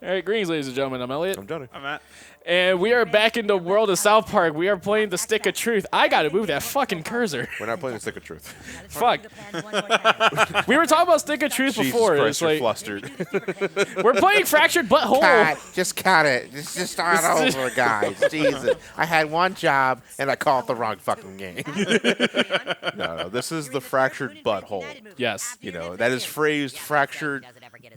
All right, greetings, ladies and gentlemen. I'm Elliot. I'm Johnny. I'm Matt. And we are back in the world of South Park. We are playing the Stick of Truth. I gotta move that fucking cursor. We're not playing the Stick of Truth. Fuck. We were talking about Stick of Truth before. Jesus Christ, It's you're like flustered. we're playing Fractured Butthole. Just cut it. Just start over, guys. Jesus. I had one job, and I called the wrong fucking game. No, this is the Fractured Butthole. Yes. You know, that is phrased fractured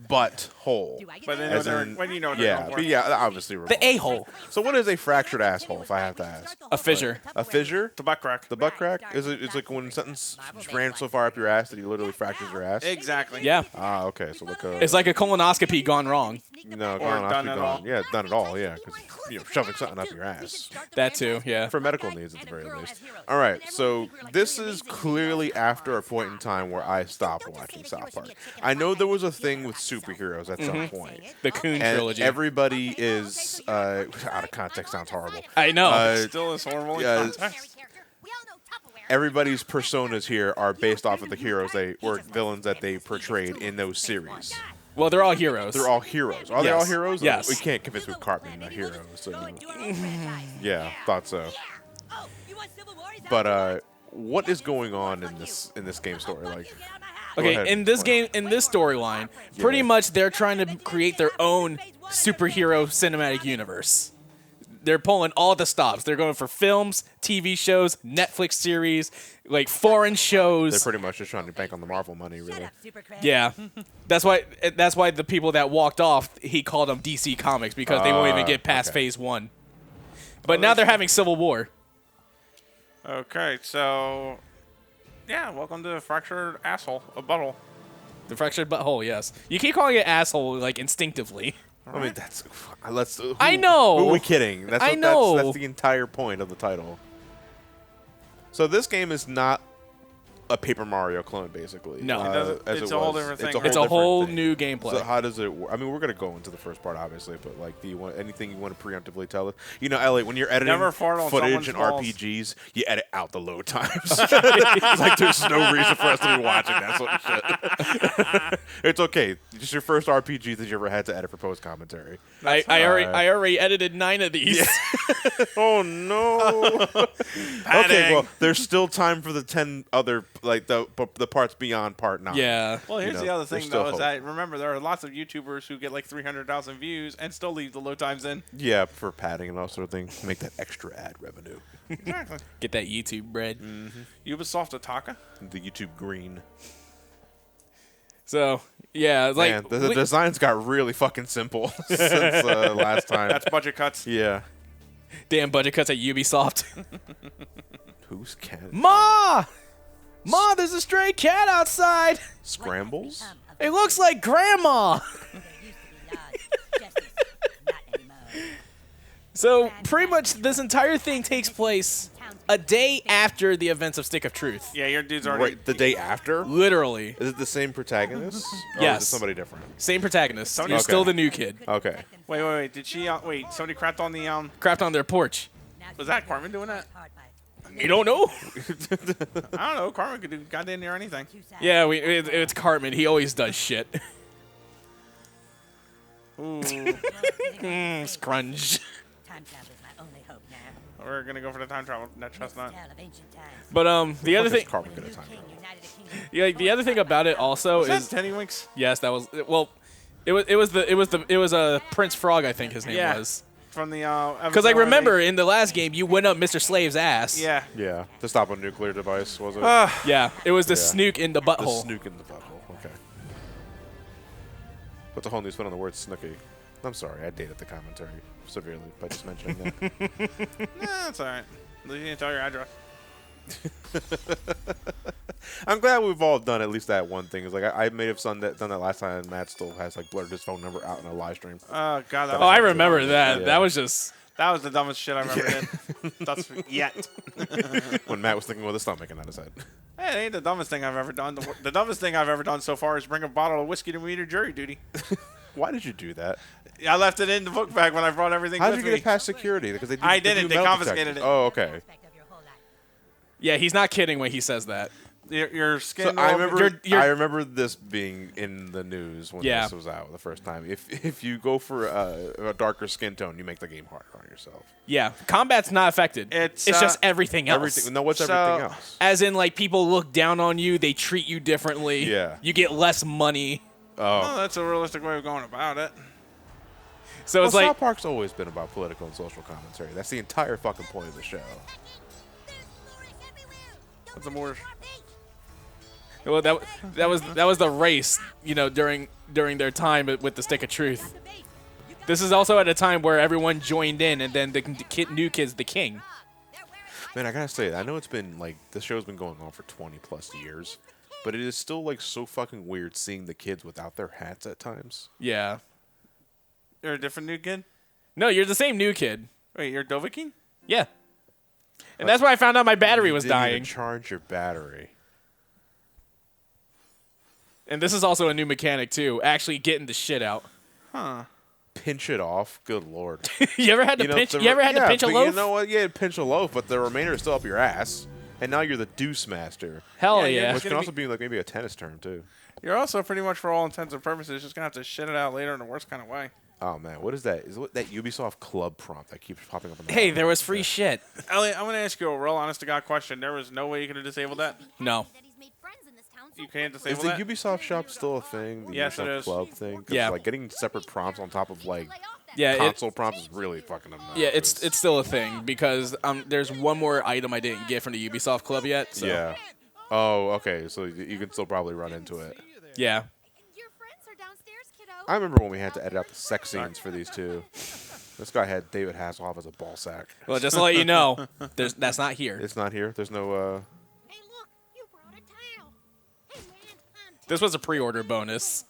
butthole. But then As in, when you know yeah, but yeah, obviously. we're The wrong. a-hole. So what is a fractured asshole, if I have to ask? A fissure. A fissure? the butt crack. The butt crack? It's like when something's ran so far up your ass that he literally fractures your ass? Exactly. Yeah. Ah, okay. So look, It's like a colonoscopy gone wrong. no, Or gone done off, at all. gone. Yeah, done at all, yeah, because shoving something up your ass. That too, yeah. For medical needs, at the very least. All right, so this is clearly after a point in time where I stopped watching South Park. I know there was a thing with superheroes at some point. The Coon And trilogy. everybody is, out of context sounds horrible. I know. Still is horrible in yeah, context. Everybody's personas here are based off of the heroes or villains that they portrayed in those series. Well, they're all heroes. They're all heroes. Are they all Yes. heroes? Yes. We can't convince me Cartman not heroes. So. Yeah, thought so. But what is going on in this game story? Like, go Okay, ahead. in this game, in this storyline, pretty much they're trying to create their own superhero cinematic universe. They're pulling all the stops. They're going for films, TV shows, Netflix series, like foreign they're shows. pretty much just trying to bank on the Marvel money, really. Yeah, that's why the people that walked off, he called them DC Comics because they won't even get past okay. Phase 1. But now they're having Civil War. Okay, so yeah, welcome to Fractured Asshole, a butthole. The Fractured Butthole, yes. You keep calling it asshole like instinctively. I mean, that's let's. I know. Who are we kidding? That's I what, know. That's the entire point of the title. So this game is not a Paper Mario clone, basically. No. It doesn't- as it's it a whole was. different thing. It's a whole, It's a different whole thing. new gameplay. So how does it work? I mean, we're going to go into the first part, obviously, but like, do you want anything you want to preemptively tell us? You know, Elliot, when you're editing Never fart on footage in someone's balls. RPGs, you edit out the load times. It's like there's no reason for us to be watching that sort of shit. It's okay. Just your first RPG that you ever had to edit for post commentary. I already edited 9 of these. Oh no. Okay, well, there's still time for the 10 other like the parts beyond part 9. Yeah. Well, here's know, the other there's thing, still though, is hope. that remember there are lots of YouTubers who get like 300,000 views and still leave the load times in. Yeah, for padding and all sort of things. Make that extra ad revenue. Exactly. Get that YouTube bread. Ubisoft Ataka. The YouTube green. So, yeah, it's like Man, the designs got really fucking simple since last time. That's budget cuts. Yeah. damn budget cuts at Ubisoft. Who's cat? Ma! Ma, there's a stray cat outside. Scrambles? It looks like Grandma. So, pretty much this entire thing takes place a day after the events of Stick of Truth. Yeah, your dude's already. Right, the day after? Literally. Is it the same protagonist? Or Yes. is it somebody different? Same protagonist. You're Okay. still the new kid. Okay. Wait. Did she? Wait, somebody crapped on the Crapped on their porch. Was that Carmen doing that? You don't know? I don't know. Carmen could do goddamn near anything. Yeah, it's Cartman. He always does shit. Ooh, Scrunge. we're gonna go for the time travel. That chestnut. But the other Fuck is thing, Cartman gonna time travel? yeah, the other thing about it also Is that is Tiddywinks? yes, that was well, it was Prince Frog, I think his name Yeah. was. From the Because like remember in the last game you went up Mr. Slave's ass. Yeah. Yeah. To stop a nuclear device, was it? Yeah, it was the Yeah. snook in the The butthole. snook in the butthole. Okay. Puts a whole new spin on the word snooky. I'm sorry, I dated the commentary severely by just mentioning that. Nah, that's all right. You didn't tell your address. I'm glad we've all done at least that one thing. It's like I may have done that last time, and Matt still has like blurred his phone number out in a live stream. Oh god, that Oh, I was, remember that. Yeah. That was just that was the dumbest shit I've ever did. That's yet. When Matt was thinking with his stomach and not his head. Hey, it ain't the dumbest thing I've ever done. The dumbest thing I've ever done so far is bring a bottle of whiskey to me to jury duty. Why did you do that? I left it in the book bag when I brought everything How with did you me. get it past security? Because I didn't. They metal confiscated detectors. it. Oh, okay. yeah. He's not kidding when he says that. Your skin. So I remember, you're- I remember this being in the news when Yeah. this was out the first time. If you go for a darker skin tone, you make the game harder on yourself. Yeah, combat's not affected. It's, just everything else. Everything. No, what's So- everything else? As in, like, people look down on you, they treat you differently. Yeah. You get less money. Well, that's a realistic way of going about it. So it's Well, like, South Park's always been about political and social commentary. That's the entire fucking point of the show. What's the more? well, that was the race, you know, during their time with the Stick of Truth. This is also at a time where everyone joined in, and then the new kid's the king. Man, I gotta say, I know it's been like this show's been going on for 20+ years, but it is still like so fucking weird seeing the kids without their hats at times. Yeah. You're a different new kid. No, you're the same new kid. Wait, you're Dovahkiin? Yeah. And that's why I found out my battery You was didn't even dying. charge your battery. And this is also a new mechanic too, actually getting the shit out. Huh. Pinch it off. Good lord. You ever had to pinch? You ever had to pinch a but loaf? You know what? Yeah, pinch a loaf, but the remainder is still up your ass. And now you're the deuce master, Hell Yeah, yeah. which gonna can also be like maybe a tennis term too. You're also pretty much, for all intents and purposes, just gonna have to shit it out later in the worst kind of way. Oh man, what is that? Is it that Ubisoft club prompt that keeps popping up on the Hey, bottom? there was free shit. Elliot, I'm gonna ask you a real honest-to-God question. There was no way you could have disabled that. No. You can't Is disable the that. Ubisoft shop still a thing? The Yes, it Ubisoft is. club thing? 'Cause, Yeah. like getting separate prompts on top of like Yeah, console prompts is really fucking obnoxious. yeah, it's still a thing because there's one more item I didn't get from the Ubisoft Club yet. So. Yeah. Oh, okay. So you can still probably run into it. Yeah. Your friends are downstairs, kiddo. I remember when we had to edit out the sex scenes for these two. This guy had David Hasselhoff as a ball sack. Well, just to let you know, that's not here. It's not here. There's no. Hey, look, you brought a towel. Hey, man, I'm This was a pre-order bonus.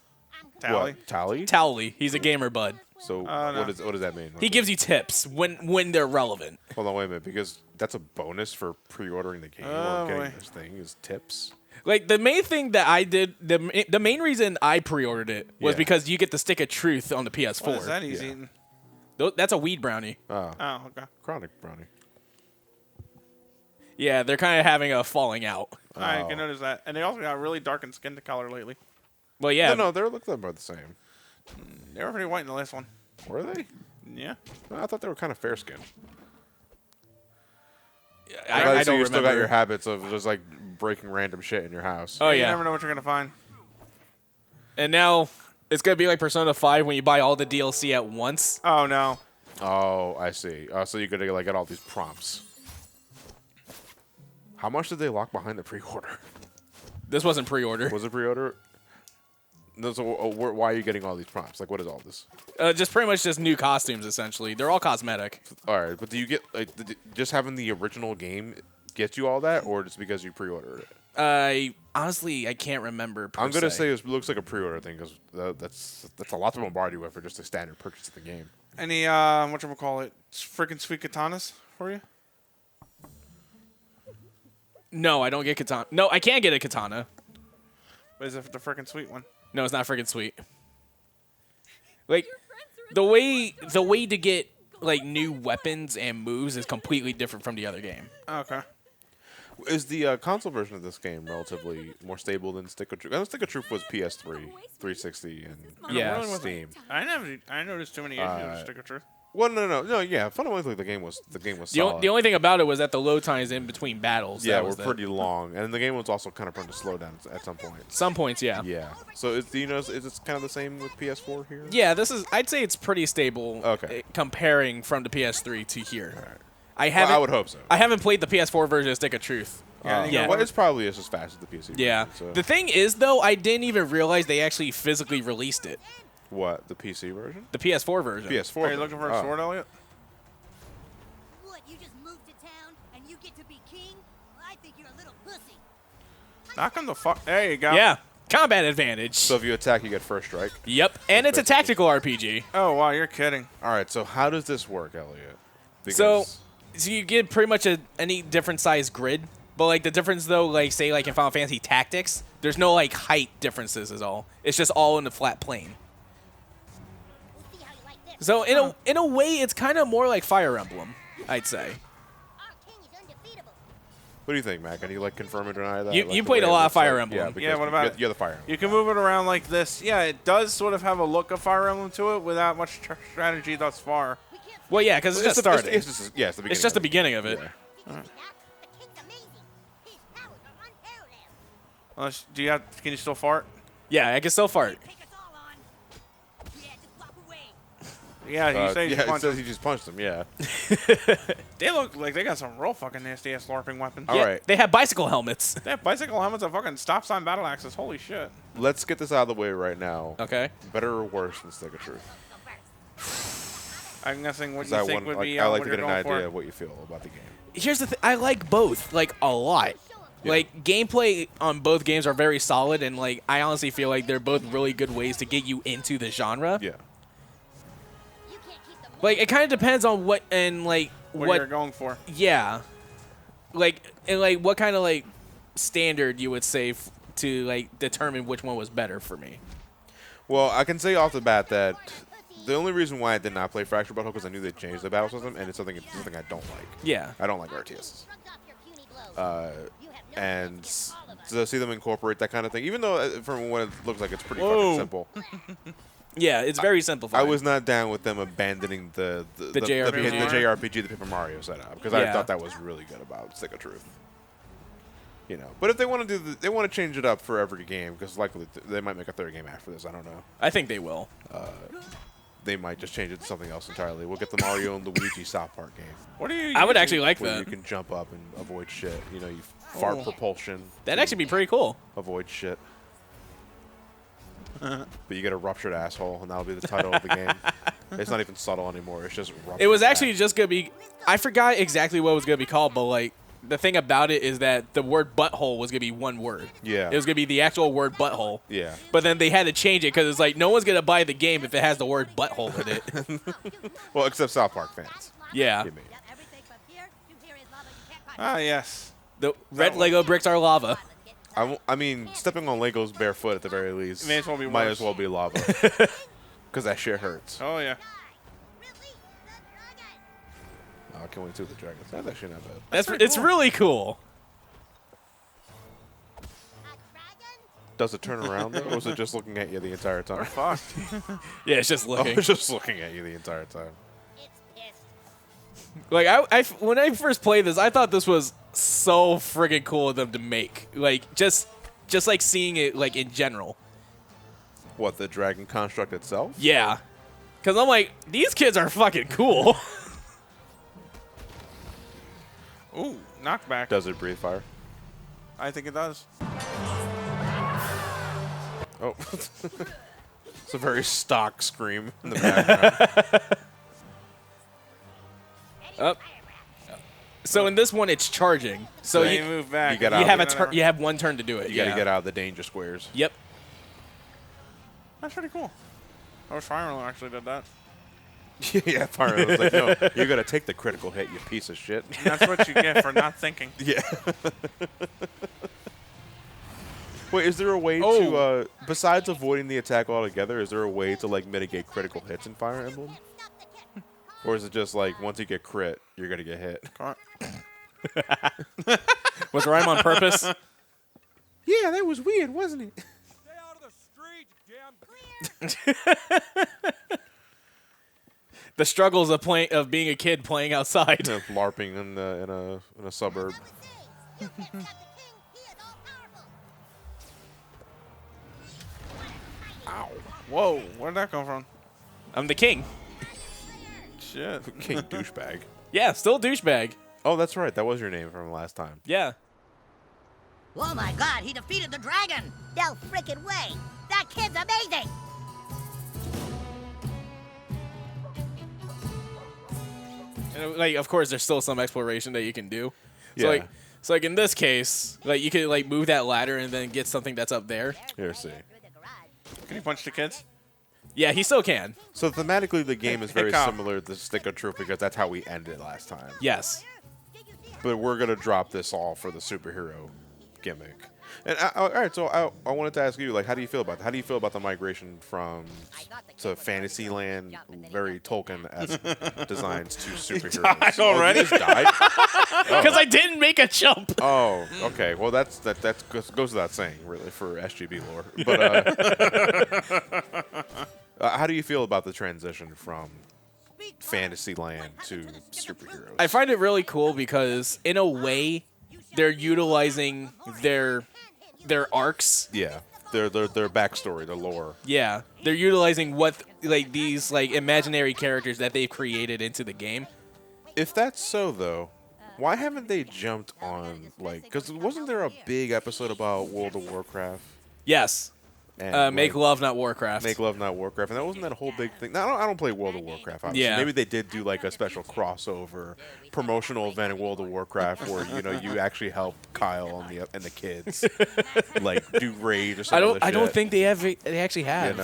Tally. What? Tally? Towley, he's a gamer bud. So no. what does that mean? He gives you tips when they're relevant. Hold on, wait a minute, because that's a bonus for pre-ordering the game Oh, or getting boy. this thing is tips. Like the main thing that I did, the main reason I pre-ordered it was Yeah. because you get the Stick of Truth on the PS4. What is that he's Yeah. eating? That's a weed brownie. Oh, Oh, okay. chronic brownie. Yeah, they're kind of having a falling out. I can notice that. And they also got really darkened skin color lately. Well, yeah. No, they look about the same. They were pretty white in the last one. Were they? Yeah. I thought they were kind of fair skinned. I so don't you still got remember. your habits of just like breaking random shit in your house. Oh You yeah. never know what you're gonna find. And now it's gonna be like Persona 5 when you buy all the DLC at once. Oh no. Oh, I see. So you could like get all these prompts. How much did they lock behind the pre-order? This wasn't pre-order. Was it pre-order? No, so why are you getting all these prompts? Like, what is all this? Just pretty much just new costumes essentially. They're all cosmetic. All right, but do you get like just having the original game get you all that, or just because you pre-ordered it? I honestly I can't remember. Per I'm gonna se. say it looks like a pre-order thing because that's a lot to bombard you with for just a standard purchase of the game. Any whatchamacallit, freaking sweet katanas for you? No, I don't get katana. No, I can't get a katana. What is it, the freaking sweet one? No, it's not freaking sweet. Like the way to get like new weapons and moves is completely different from the other game. Okay. Is the console version of this game relatively more stable than Stick of Truth? I know Stick of Truth was PS3, 360, and Yeah. Really wasn't- Steam. I noticed too many issues with Stick of Truth. Well, no. Yeah, fundamentally the game was The solid. only thing about it was that the load times in between battles. yeah, that were was pretty long, and the game was also kind of prone to slow down at some point. Some points, yeah. Yeah. So is it kind of the same with PS4 here? Yeah, I'd say it's pretty stable. Okay. Comparing from the PS3 to here. All right. I Well, haven't. I would hope so. I haven't played the PS4 version of Stick of Truth. Yeah. Well, it's probably just as fast as the PC. Yeah. version, so. The thing is, though, I didn't even realize they actually physically released it. What, the PC version? The PS4 version. PS4. Are you looking for a Oh. sword, Elliot? What, you just moved to town and you get to be king? I think you're a little pussy. Knock him the fuck. There you go. Yeah. Combat advantage. So if you attack, you get first strike. Yep. And it's a tactical RPG. Oh wow, you're kidding. All right. So how does this work, Elliot? So you get pretty much any different size grid. But like the difference though, like say like in Final Fantasy Tactics, there's no like height differences at all. It's just all in the flat plane. We'll see how you like this. So in a way, it's kind of more like Fire Emblem, I'd say. Our king is undefeatable. What do you think, Mac? Can you like confirm or deny that? You Like, the played way a it lot of looks like- Fire Emblem. Yeah, Yeah, because what about it? you're the Fire Emblem. You can move it around like this. Yeah, it does sort of have a look of Fire Emblem to it without much strategy thus far. Well, yeah, because it's just starting. It's just the beginning. It's just the beginning of it. Yeah. The king's amazing. His powers are unparalleled. Unless, can you still fart? Yeah, I can still fart. Take us all on. Yeah, just walk away. Yeah, you say you yeah, it punch says them. he just punched him. Yeah. They look like they got some real fucking nasty ass LARPing weapons. All Yeah, right. they have bicycle helmets. They have bicycle helmets and fucking stop sign battle axes. Holy shit. Let's get this out of the way right now. Okay. Better or worse than Stick of Truth? I'm guessing what 'Cause you I think want- would like, be I what like to you're get an going idea for. of what you feel about the game. Here's the thing. I like both, like, a lot. Yeah. Like, gameplay on both games are very solid, and, like, I honestly feel like they're both really good ways to get you into the genre. Yeah. You can't keep them. Like, it kind of depends on what, and, like, What you're going for. yeah. Like, and, like, what kind of, like, standard you would say to, like, determine which one was better for me. Well, I can say off the bat that the only reason why I did not play Fractured Butthole because I knew they changed the battle system, and it's something I don't like. Yeah. I don't like RTS. Shrugged off your puny blows. You have no And chance against all of us. to see them incorporate that kind of thing, even though from what it looks like it's pretty Whoa. fucking simple, Yeah, it's very simplified. I was not down with them abandoning the JRPG. the JRPG, the Paper Mario setup, because Yeah. I thought that was really good about Stick of Truth. You know, but if they want to they want to change it up for every game, because likely they might make a third game after this. I don't know. I think they will. They might just change it to something else entirely. We'll get the Mario and Luigi South Park game What do you? I would using? actually like where that. you can jump up and avoid shit. You know, you fart Oh. propulsion. That'd actually be pretty cool. Avoid shit. But you get a ruptured asshole, and that'll be the title of the game. It's not even subtle anymore. It's just ruptured. It was ass. actually just gonna be. I forgot exactly what it was gonna be called, but like the thing about it is that the word butthole was gonna be one word. Yeah. It was gonna be the actual word butthole. Yeah. But then they had to change it because it's like no one's gonna buy the game if it has the word butthole in it. Well, except South Park fans. Yeah. You mean. Everything from here to here is lava. You can't Ah, yes. The red Lego bricks are lava. I mean, stepping on Legos barefoot at the very least May as well be might worse. as well be lava. Because that shit hurts. Oh yeah. Release the dragon. Oh, I can't wait to see the dragons. That's actually not bad. That's pretty it's cool. really cool. A dragon? Does it turn around, though, or was it just looking at you the entire time? Fuck. Yeah, it's just Oh, looking. it's just looking at you the entire time. It's pissed. Like when I first played this, I thought this was so friggin' cool of them to make. Like just like seeing it like in general. What, the dragon construct itself? Yeah. Cause I'm like, these kids are fucking cool. Ooh, knockback. Does it breathe fire? I think it does. Oh. It's a very stock scream in the background. Up. So in this one, it's charging. So They you move back. you get you out. have a No, no, turn. no. You have one turn to do it. You yeah. gotta get out of the danger squares. Yep. That's pretty cool. I wish Fire Emblem actually did that. Yeah, Fire was like, no, you gotta take the critical hit, you piece of shit. And that's what you get for not thinking. Yeah. Wait, is there a way Oh. to, besides avoiding the attack altogether, is there a way to, like, mitigate critical hits in Fire Emblem? Stop the kid. Or is it just, like, once you get crit, you're gonna get hit? Come on. Was rhyme on purpose? Yeah, that was weird, wasn't it? Stay out of the street, damn. The struggles of being a kid playing outside. LARPing in a suburb. You can't stop the king. He is all powerful. Whoa, where'd that come from? I'm the king. Shit. King douchebag. Yeah, still douchebag. Oh, that's right. That was your name from last time. Yeah. Oh my god, he defeated the dragon! No frickin' way! That kid's amazing! And, like, of course, there's still some exploration that you can do. Yeah. So, like in this case, like, you could, like, move that ladder and then get something that's up there. Here, see. Can you punch the kids? Yeah, he still can. So thematically, the game is very Cop. similar to Stick of Truth because that's how we ended last time. Yes. But we're gonna drop this all for the superhero gimmick. And all right, so I wanted to ask you, like, how do you feel about that? How do you feel about the migration from to Fantasyland, very Tolkien-esque designs to superheroes? died Oh, you already? just died? Because I didn't make a jump. Oh, okay. Well, that goes without saying, really, for SGB lore. But how do you feel about the transition from Fantasyland to superheroes? I find it really cool because, in a way, they're utilizing their arcs. Yeah, their backstory, their lore. Yeah, they're utilizing these imaginary characters that they've created into the game. If that's so, though, why haven't they jumped on, because wasn't there a big episode about World of Warcraft? Yes. And Make Love, Not Warcraft. Make Love, Not Warcraft, and that wasn't that a whole big thing. Now, I don't play World of Warcraft. Obviously. Yeah. Maybe they did do like a special crossover promotional event in World of Warcraft where you actually help Kyle and the kids like do raid or something. I don't think they actually have.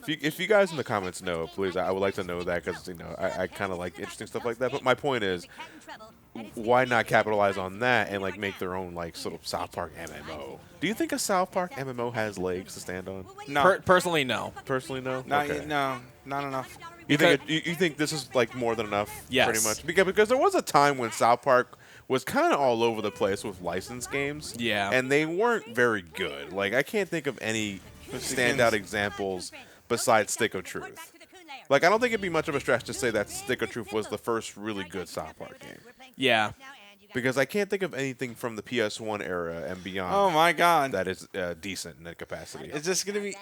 If you guys in the comments know, please, I would like to know that because I kind of like interesting stuff like that. But my point is, why not capitalize on that and like make their own like sort of South Park MMO? Do you think a South Park MMO has legs to stand on? No. Personally, no. Personally, no. Not, Okay. no, not enough. You think you think this is like more than enough? Yes. Pretty much because there was a time when South Park was kind of all over the place with licensed games. Yeah. And they weren't very good. Like I can't think of any standout examples besides Stick of Truth. Like I don't think it'd be much of a stretch to say that Stick of Truth was the first really good South Park game. Yeah. Because I can't think of anything from the PS1 era and beyond Oh my God. that is decent in that capacity. Is this gonna be?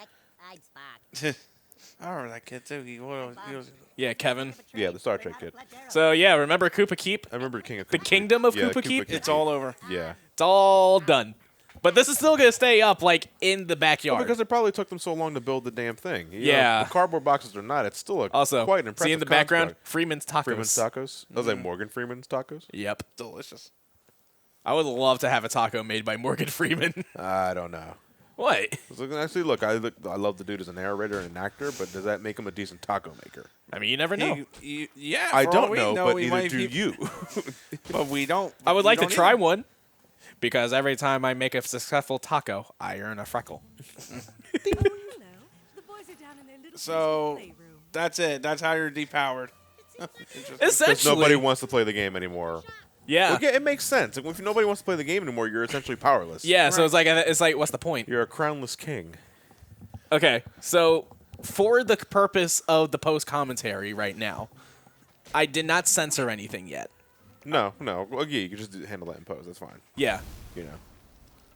I remember that kid too. He was Yeah, Kevin. Yeah, the Star Trek kid. So, yeah, remember Koopa Keep? I remember King of The Koopa. Kingdom of Yeah, Koopa Keep? It's all over. Yeah. It's all done. But this is still going to stay up, in the backyard. Well, because it probably took them so long to build the damn thing. You Yeah. know, the cardboard boxes or not, it's still also, quite an impressive see in the background, construct. Freeman's Tacos. Freeman's Tacos. Those like Morgan Freeman's Tacos? Yep. Delicious. I would love to have a taco made by Morgan Freeman. I don't know. What? Actually, look, I love the dude as a narrator and an actor, but does that make him a decent taco maker? I mean, you never know. Yeah. I for all don't we know, but we neither might do be- you. But we don't. I would we like to don't try either. one because every time I make a successful taco, I earn a freckle. So that's it. That's how you're depowered. Because Essentially. nobody wants to play the game anymore. Yeah. Well, yeah, it makes sense. If nobody wants to play the game anymore, you're essentially powerless. Yeah, so it's like, what's the point? You're a crownless king. Okay, so for the purpose of the post commentary right now, I did not censor anything yet. No. Well, yeah, you can just handle that in post. That's fine. Yeah. You know.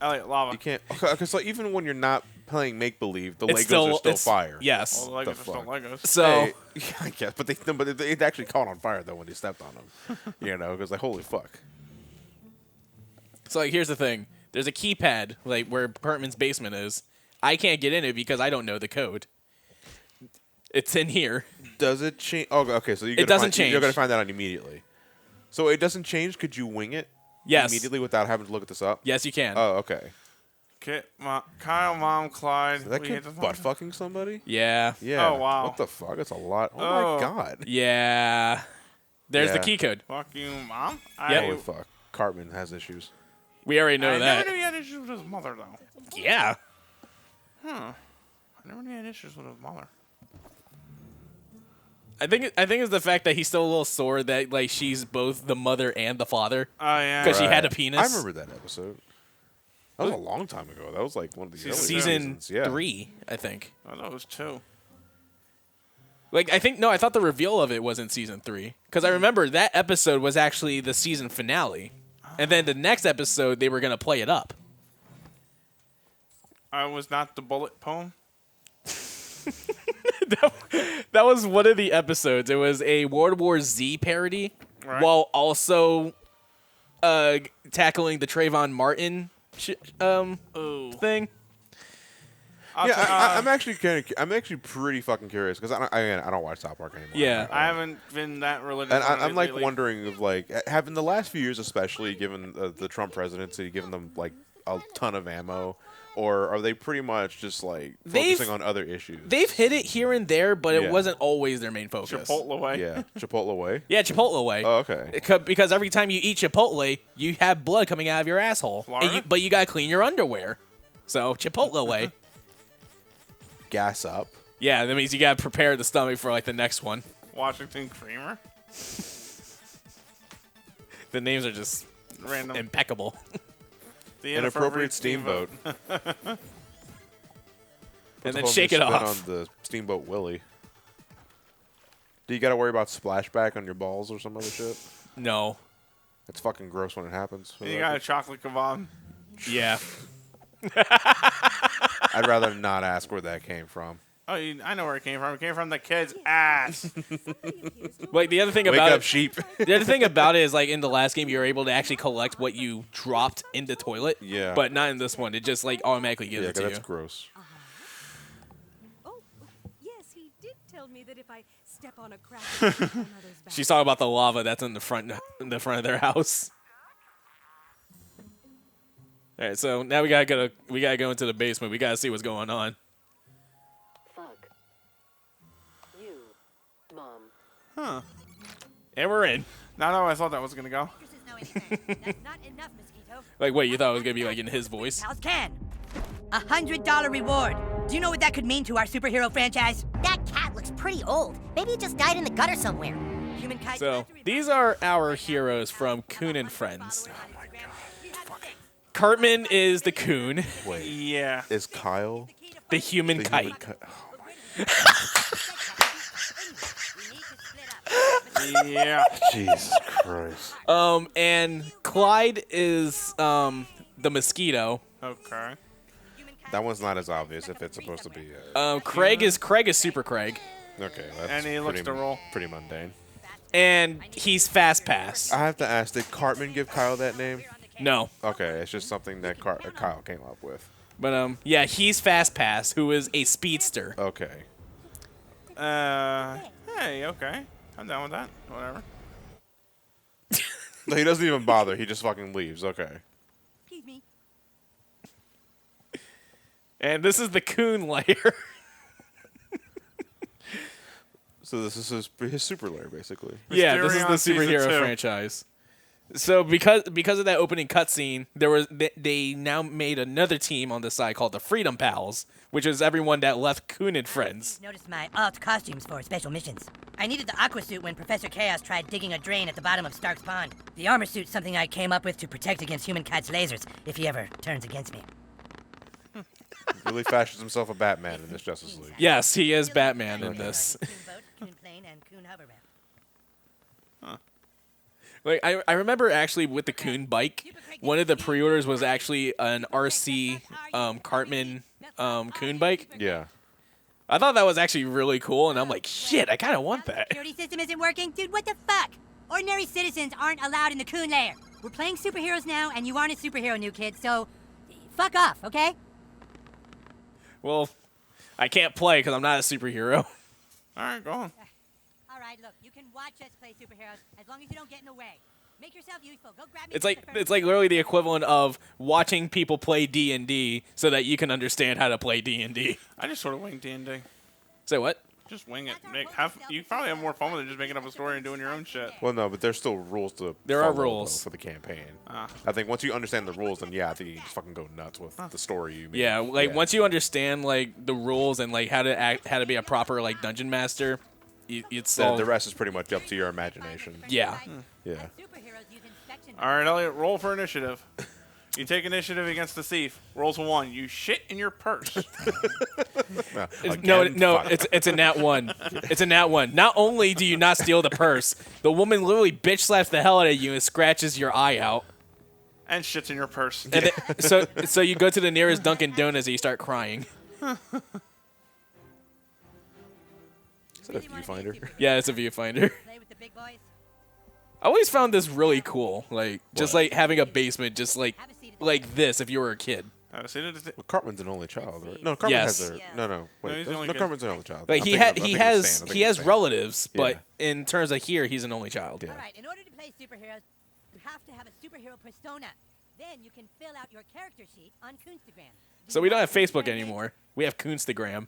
Elliot, lava. You can't. Because even when you're not playing make believe, the It's Legos are still it's- fire. Yes. All the Legos the are still fuck? Legos. So Hey, yeah, I guess, but it actually caught on fire though when they stepped on them. Because like holy fuck. So here's the thing. There's a keypad where Pertman's basement is. I can't get in it because I don't know the code. It's in here. Does it change? Oh, okay. So It doesn't change. You're gonna find that out immediately. So it doesn't change. Could you wing it? Yes. Immediately without having to look this up. Yes, you can. Oh, okay. Kyle, Mom, Clyde. Is that we kid hit the butt fucking somebody? Yeah. Yeah. Oh, wow. What the fuck? That's a lot. Oh, Oh. my god. Yeah. There's the Yeah. key code. Fuck you, Mom. Holy fuck. Cartman has issues. We already know I that. never knew he had issues with his mother, though. Yeah. I never knew he had issues with his mother. I think it's the fact that he's still a little sore that she's both the mother and the father Oh, yeah. because she had a Right. penis. I remember that episode. That was a long time ago. That was like one of the early Season seasons. Yeah. 3, I think. I thought it was 2. I thought the reveal of it was in season 3 because I remember that episode was actually the season finale, and then the next episode they were gonna play it up. I was not the bullet poem. That was one of the episodes. It was a World War Z parody, Right. while also tackling the Trayvon Martin thing. Yeah, I'm actually pretty fucking curious because I don't watch South Park anymore. Yeah. I haven't been that religious. And on it I'm like lately. wondering if like having the last few years, especially given the Trump presidency, given them like a ton of ammo, or are they pretty much just like They've- focusing on other issues? They've hit it here and there, but Yeah. it wasn't always their main focus. Chipotle way. Yeah, Chipotle way. Yeah, Chipotle way. Oh, okay. Because every time you eat Chipotle, you have blood coming out of your asshole. Florida? But you gotta clean your underwear. So Chipotle way. Gas up. Yeah, that means you gotta prepare the stomach for like the next one. Washington Creamer. The names are just Random. impeccable. The Inappropriate steamboat. And then shake it off. On the Steamboat Willie. Do you got to worry about splashback on your balls or some other shit? No. It's fucking gross when it happens. You got a chocolate kebab. Yeah. I'd rather not ask where that came from. Oh, I know where it came from. It came from the kid's ass. Like the other thing Wake about up, it, sheep. the other thing about it is like in the last game you were able to actually collect what you dropped in the toilet. Yeah. But not in this one. It just like automatically gives Yeah, it to 'cause you. that's gross. Oh, yes, he did tell me that if I step on a crack, I'll hit my mother's back. She's talking about the lava that's in the front of their house. All right, so now we gotta go into the basement. We gotta see what's going on. Fuck. You, Mom. And we're in. Not how I thought that was going to go. This is no insurance. That's not enough, Mosquito. Like, wait, you thought it was gonna be like in his voice? Pals can. $100 reward. Do you know what that could mean to our superhero franchise? That cat looks pretty old. Maybe it just died in the gutter somewhere. Human kite. So these are our heroes from Coon and Friends. Cartman is the coon, Wait, Yeah. is Kyle the human the kite. human ki- Yeah. Jesus Christ. And Clyde is the mosquito. Okay. That one's not as obvious if it's supposed to be. Craig is Super Craig, Okay, that's And he looks pretty, to roll. pretty mundane. and he's Fast Pass. I have to ask, did Cartman give Kyle that name? No, Okay, it's just something that Kyle came up with. but yeah, he's Fast Pass, who is a speedster. Okay. Hey, okay. I'm down with that. Whatever. No, he doesn't even bother. He just fucking leaves. Okay. Excuse me. And this is the coon lair. So this is his super lair, basically. Yeah, this is Mysterion the Season superhero 2. franchise. So because of that opening cutscene, they now made another team on the side called the Freedom Pals, which is everyone that left Coon and Friends. Noticed my alt costumes for special missions. I needed the aqua suit when Professor Chaos tried digging a drain at the bottom of Stark's pond. The armor suit's something I came up with to protect against Human Kite's lasers if he ever turns against me. Really fashions himself a Batman in this Justice League. Yes, he is Batman in this. Coon boat, Coon plane, and Coon hover ramp. Like I remember actually with the Coon bike, one of the pre-orders was actually an RC Cartman Coon bike. Yeah. I thought that was actually really cool, and I'm like, shit, I kind of want that. Security system isn't working? Dude, what the fuck? Ordinary citizens aren't allowed in the Coon lair. We're playing superheroes now, and you aren't a superhero, new kid, so fuck off, okay? Well, I can't play because I'm not a superhero. All right, go on. All right, look, you can watch us play superheroes as long as you don't get in the way. Make yourself useful. Go grab me. It's like literally the equivalent of watching people play D&D so that you can understand how to play D&D. I just sort of wing D&D. Say what? Just wing it. You probably have more fun with it just making up a story and doing your own shit. Well, no, but there's still rules to There are follow, rules. though, for the campaign. Ah. I think once you understand the rules, then yeah, I think you can just fucking go nuts with the story you make. Yeah, like once you understand like the rules and like how to be a proper like dungeon master, it's Then all the rest is pretty much up to your imagination. yeah. Yeah. Superheroes use inspection. All right, Elliot, roll for initiative. You take initiative against the thief. Rolls a 1. You shit in your purse. Again, fuck. It's a nat 1. It's a nat 1. Not only do you not steal the purse, the woman literally bitch slaps the hell out of you and scratches your eye out. And shits in your purse. And so you go to the nearest Dunkin' Donuts and you start crying. Is that a viewfinder? Yeah, it's a viewfinder. Play with the big boys. I always found this really cool, like just like having a basement, just like this if you were a kid. See, Well, Cartman's an only child, right? No, Cartman Yes. has a... Yeah. No, No, wait. he's the only No, kid. Cartman's an only child. Like I'm he thinking had of- he I'm thinking of has Stan. I'm he thinking has of Stan. relatives, but Yeah. in terms of here, he's an only child. Yeah. All right, in order to play superheroes, you have to have a superhero persona. Then you can fill out your character sheet on Coonstagram. So we don't have Facebook anymore. We have Coonstagram.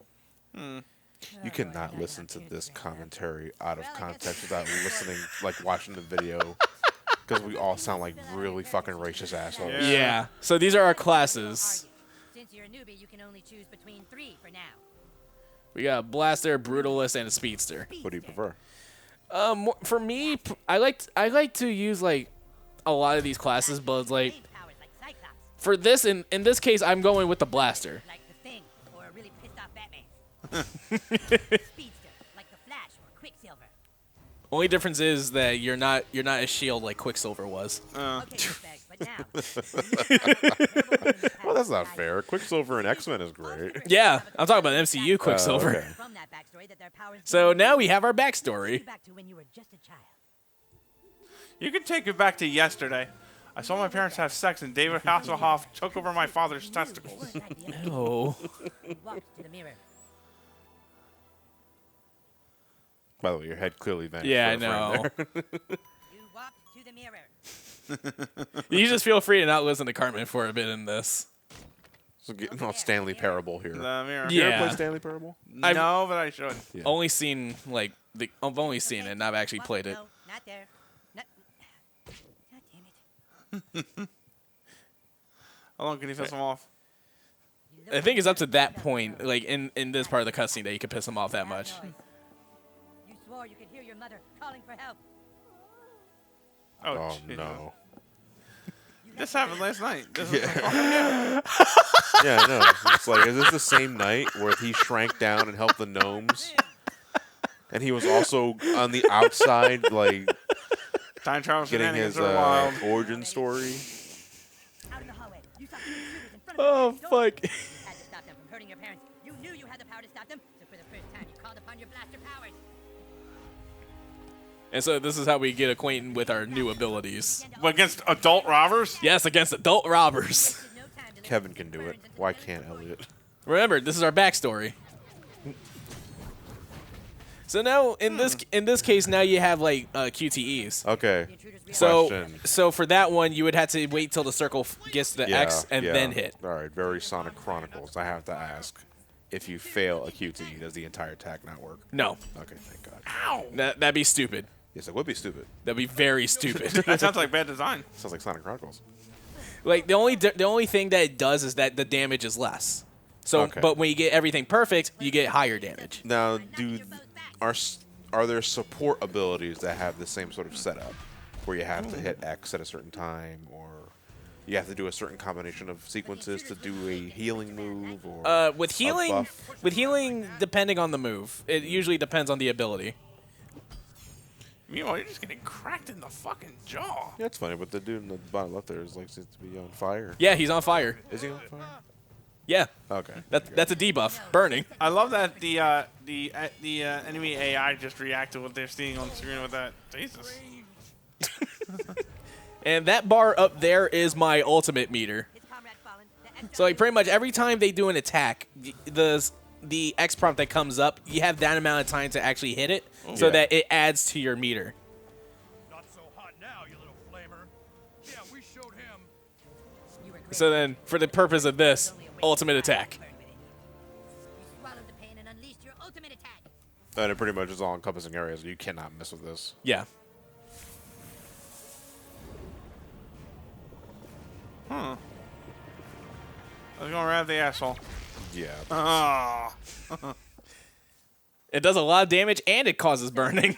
You cannot listen to this commentary out of context without listening, like watching the video, because we all sound like really fucking racist assholes. Yeah. So these are our classes. Since you're a newbie, you can only choose between 3 for now. We got a Blaster, Brutalist, and a Speedster. What do you prefer? For me, I like to use like a lot of these classes, but it's like Powers like Cyclops, for this in this case, I'm going with the Blaster. like the Thing, or a really pissed off Batman. Speedster, like the Flash or Quicksilver. Only difference is that you're not a shield like Quicksilver was. Okay, douchebags, but now. Well, that's not fair. Quicksilver and X-Men is great. Yeah, I'm talking about MCU Quicksilver. okay. From that backstory that their powers So now we have our backstory. back to when you were just a child. You can take it back to yesterday. I saw my parents have sex and David Hasselhoff took over my father's testicles. Oh. You walked to the mirror. By the way, your head clearly vanished. Yeah, I for a frame know. there. You walked to the mirror. You just feel free to not listen to Cartman for a bit in this. So getting off Stanley Parable here. The mirror. You ever Yeah. play Stanley Parable? No, but I should. Yeah. Only seen like I've only seen it, and I've actually Well, played it. No, not there. Not. God damn it. How long can you piss them off? I think it's up to that point, like in this part of the cutscene, that you can piss them off that much. You swore you could hear your mother calling for help. Oh, Jesus. no. This happened last night. This is Yeah, no. It's like, is this the same night where he shrank down and helped the gnomes? And he was also on the outside, like, time travel getting shenanigans his are wild. origin story. Out in the hallway, you saw two intruders in front Oh of the door. fuck! You had to stop them from hurting your parents. You knew you had the power to stop them, so for the first time, you called upon your blaster powers. And so this is how we get acquainted with our new abilities. Against adult robbers? Yes, against adult robbers. No time to let Kevin can do it. Why can't Elliot? Remember, this is our backstory. So now in this case, now you have like QTEs. Okay. So Question. so for that one, you would have to wait till the circle gets to the X and yeah. then hit. All right, very Sonic Chronicles. I have to ask. If you fail a QTE, does the entire attack not work? No, Okay, thank God. that'd be stupid. Yes, it would be stupid. That'd be very stupid. That sounds like bad design. Sounds like Sonic Chronicles. Like the only thing that it does is that the damage is less. So, Okay. but when you get everything perfect, you get higher damage. Now, are there support abilities that have the same sort of setup, where you have to hit X at a certain time, or you have to do a certain combination of sequences to do a healing move, or With a healing, buff? depending on the move, it usually depends on the ability. Meanwhile, you're just getting cracked in the fucking jaw. Yeah, it's funny, but the dude in the bottom left there is like seems to be on fire. Yeah, he's on fire. Is he on fire? Yeah, Okay. that's a debuff. Burning. I love that the enemy AI just react to what they're seeing on screen with that. Jesus. And that bar up there is my ultimate meter. His comrade fallen. The So like pretty much every time they do an attack, the X prompt that comes up, you have that amount of time to actually hit it, so Yeah. that it adds to your meter. Not so hot now, you little flamer. Yeah, we showed him. You were great. So then, for the purpose of this, ultimate attack. You swallowed the pain and unleashed your ultimate attack. And it pretty much is all encompassing areas. You cannot mess with this. Yeah. I was gonna grab the asshole. Yeah. Ah. It does a lot of damage and it causes burning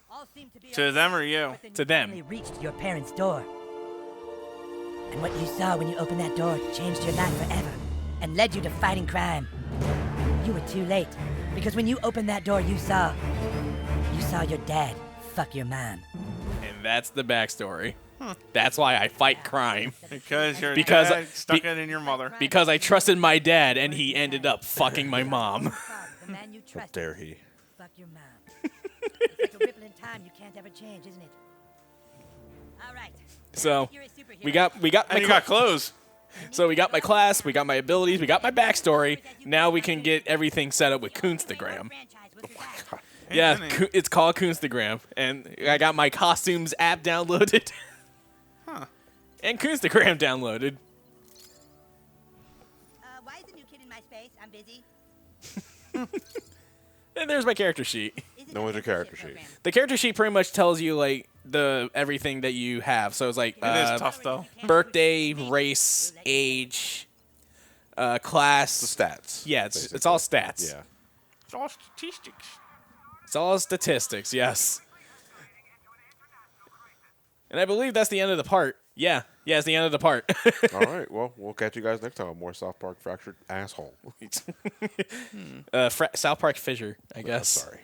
All seem to be To them or you? to finally them. reached your parents' door. And what you saw when you opened that door changed your life forever and led you to fighting crime. You were too late, because when you opened that door, you saw your dad fuck your mom. And that's the backstory. That's why I fight crime. Because your Because- dad stuck be- it in your mother. Because I trusted my dad and he ended up fucking my mom. The man you How trusted dare he? fuck your mom. It's like a ripple in time you can't ever change, isn't it? All right. So You're a superhero. we got my And you got clothes. so we got my class, we got my abilities, we got my backstory. Now we can get everything set up with Coonstagram. Yeah, Isn't it? it's called Coonstagram, and I got my costumes app downloaded. Huh. And Coonstagram downloaded. Why is it I'm busy. And there's my character sheet. No one's a character sheet. The character sheet pretty much tells you like the everything that you have. So it's like It is tough though. birthday, race, age, class. The stats. Yeah, it's all stats. Yeah. It's all statistics. It's all statistics. Yes. And I believe that's the end of the part. Yeah, it's the end of the part. All right. Well, we'll catch you guys next time on more South Park Fractured Asshole. South Park Fissure, I guess. Sorry.